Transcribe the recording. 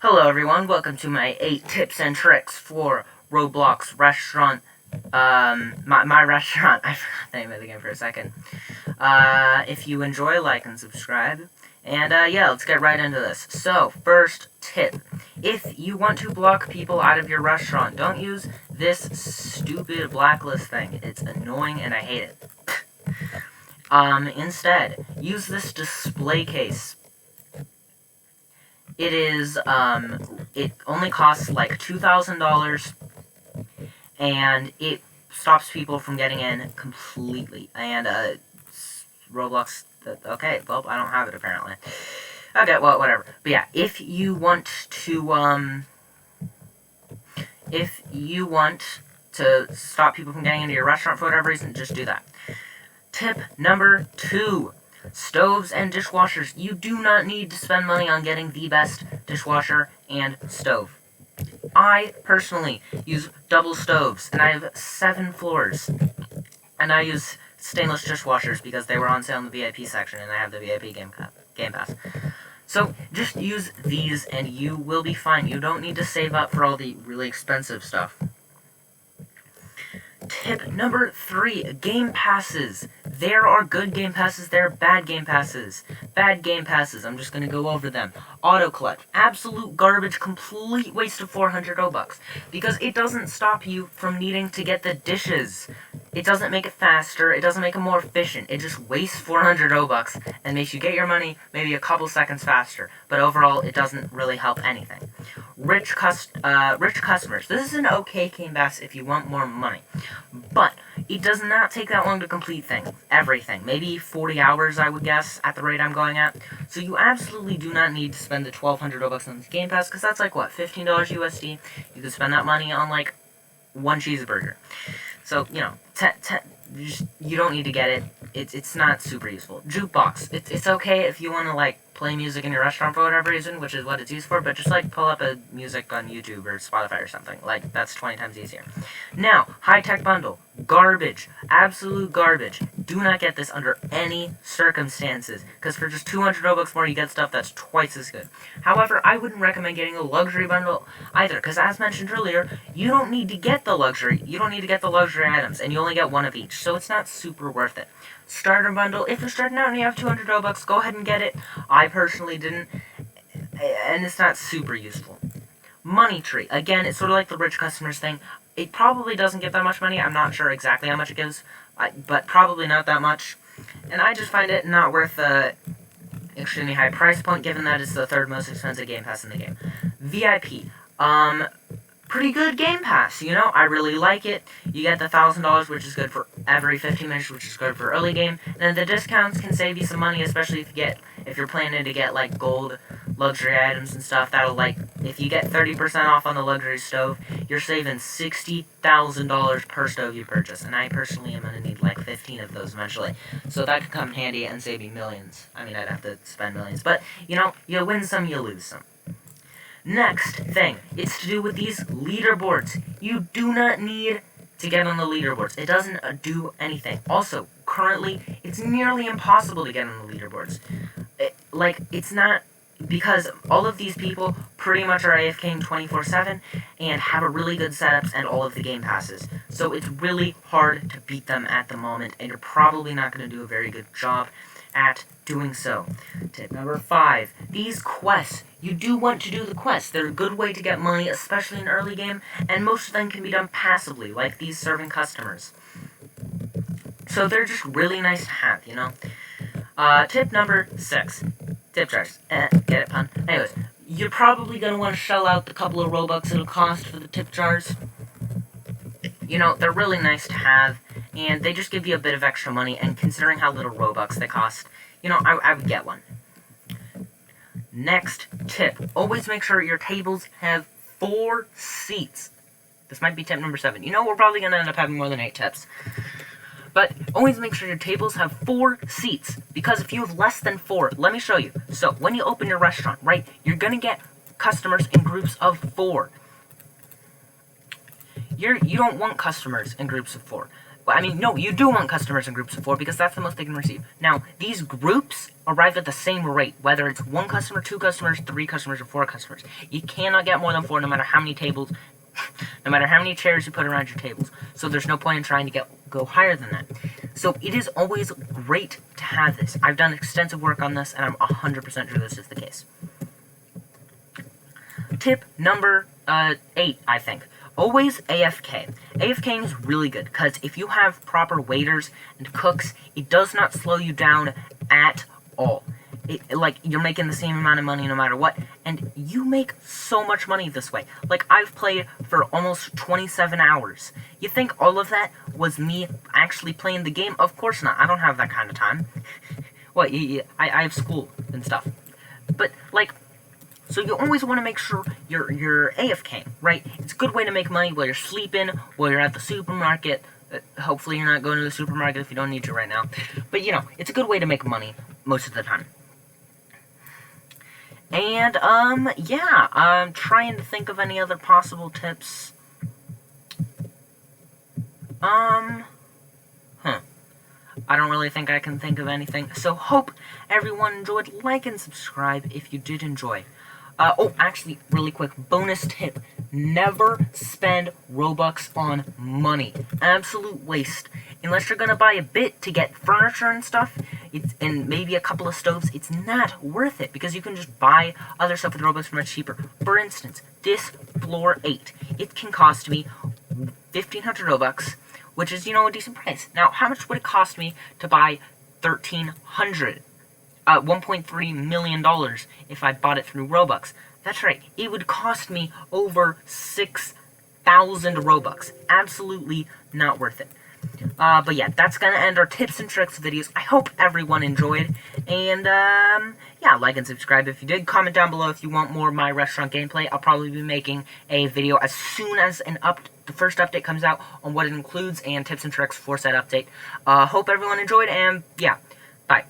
Hello everyone, welcome to my 8 tips and tricks for Roblox restaurant, my restaurant. I forgot the name of the game for a second. If you enjoy, like and subscribe. And yeah, let's get right into this. So, first tip. If you want to block people out of your restaurant, don't use this stupid blacklist thing. It's annoying and I hate it. Instead, use this display case. It is, it only costs like $2,000, and it stops people from getting in completely. And, Roblox, okay, well, I don't have it apparently. Okay, well, whatever. But yeah, if you want to stop people from getting into your restaurant for whatever reason, just do that. Tip number 2. Stoves and dishwashers. You do not need to spend money on getting the best dishwasher and stove. I personally use double stoves, and I have 7 floors. And I use stainless dishwashers because they were on sale in the VIP section, and I have the VIP Game Pass. So, just use these, and you will be fine. You don't need to save up for all the really expensive stuff. Tip number 3, Game Passes. There are good Game Passes, there are bad Game Passes. Bad Game Passes, I'm just going to go over them. Auto Collect, absolute garbage, complete waste of 400 Robux. Because it doesn't stop you from needing to get the dishes. It doesn't make it faster, it doesn't make it more efficient. It just wastes 400 Robux and makes you get your money maybe a couple seconds faster. But overall, it doesn't really help anything. Rich customers. This is an okay Game Pass if you want more money. But it does not take that long to complete everything. Maybe 40 hours, I would guess, at the rate I'm going at. So you absolutely do not need to spend the 1,200 Robux on this Game Pass, because that's like, what, $15 USD? You could spend that money on, like, 1 cheeseburger. So, you know, you don't need to get it. It's not super useful. Jukebox. It's okay if you want to, like, play music in your restaurant for whatever reason, which is what it's used for, but just, like, pull up a music on YouTube or Spotify or something. Like, that's 20 times easier. Now, high-tech bundle. Garbage. Absolute garbage. Do not get this under any circumstances, because for just 200 Robux more, you get stuff that's twice as good. However, I wouldn't recommend getting a luxury bundle either, because as mentioned earlier, you don't need to get the luxury. You don't need to get the luxury items, and you only get one of each, so it's not super worth it. Starter bundle. If you're starting out and you have 200 Robux, go ahead and get it. I personally didn't, and it's not super useful. Money tree. Again, it's sort of like the rich customers thing. It probably doesn't give that much money. I'm not sure exactly how much it gives, but probably not that much. And I just find it not worth the extremely high price point, given that it's the 3rd most expensive Game Pass in the game. VIP. Pretty good Game Pass, you know? I really like it. You get the $1,000, which is good for every 15 minutes, which is good for early game. And then the discounts can save you some money, especially if you're planning to get, like, gold luxury items and stuff. That'll, like, if you get 30% off on the luxury stove, you're saving $60,000 per stove you purchase. And I personally am going to need, like, 15 of those eventually. So that could come in handy and save me millions. I mean, I'd have to spend millions. But, you know, you win some, you lose some. Next thing, it's to do with these leaderboards. You do not need to get on the leaderboards. It doesn't do anything. Also, currently, it's nearly impossible to get on the leaderboards. It's not, because all of these people pretty much are AFKing 24/7 and have a really good setups and all of the game passes. So it's really hard to beat them at the moment, and you're probably not going to do a very good job at doing so. Tip number 5. These quests. You do want to do the quests. They're a good way to get money, especially in early game, and most of them can be done passively, like these serving customers. So they're just really nice to have, you know? Tip number 6. Tip jars. Get it, pun? Anyways, you're probably going to want to shell out the couple of Robux it'll cost for the tip jars. You know, they're really nice to have, and they just give you a bit of extra money, and considering how little Robux they cost, you know, I would get one. Next tip. Always make sure your tables have 4 seats. This might be tip number 7. You know, we're probably going to end up having more than 8 tips. But always make sure your tables have 4 seats, because if you have less than 4, let me show you. So, when you open your restaurant, right, you're going to get customers in groups of 4. You don't want customers in groups of 4. Well, I mean, no, you do want customers in groups of 4 because that's the most they can receive. Now, these groups arrive at the same rate, whether it's 1 customer, 2 customers, 3 customers, or 4 customers. You cannot get more than 4 no matter how many tables, no matter how many chairs you put around your tables. So there's no point in trying to go higher than that. So it is always great to have this. I've done extensive work on this, and I'm 100% sure this is the case. Tip number 8, I think. Always AFK. AFKing is really good, because if you have proper waiters and cooks, it does not slow you down at all. Like, you're making the same amount of money no matter what, and you make so much money this way. Like, I've played for almost 27 hours. You think all of that was me actually playing the game? Of course not. I don't have that kind of time. What, I have school and stuff. But, like, so you always want to make sure you're AFK, right? It's a good way to make money while you're sleeping, while you're at the supermarket. Hopefully you're not going to the supermarket if you don't need to right now. But, you know, it's a good way to make money most of the time. And, yeah, I'm trying to think of any other possible tips. I don't really think I can think of anything. So, hope everyone enjoyed. Like and subscribe if you did enjoy. Oh, actually, really quick, bonus tip. Never spend Robux on money. Absolute waste. Unless you're gonna buy a bit to get furniture and stuff, and maybe a couple of stoves, it's not worth it, because you can just buy other stuff with Robux for much cheaper. For instance, this floor 8, it can cost me 1,500 Robux, which is, you know, a decent price. Now, how much would it cost me to buy 1,300? $1.3 million if I bought it through Robux. That's right, it would cost me over 6,000 Robux. Absolutely not worth it. But yeah, that's gonna end our tips and tricks videos. I hope everyone enjoyed, and yeah, like and subscribe if you did. Comment down below if you want more of my restaurant gameplay. I'll probably be making a video as soon as the first update comes out on what it includes and tips and tricks for said update. Hope everyone enjoyed, and yeah, bye.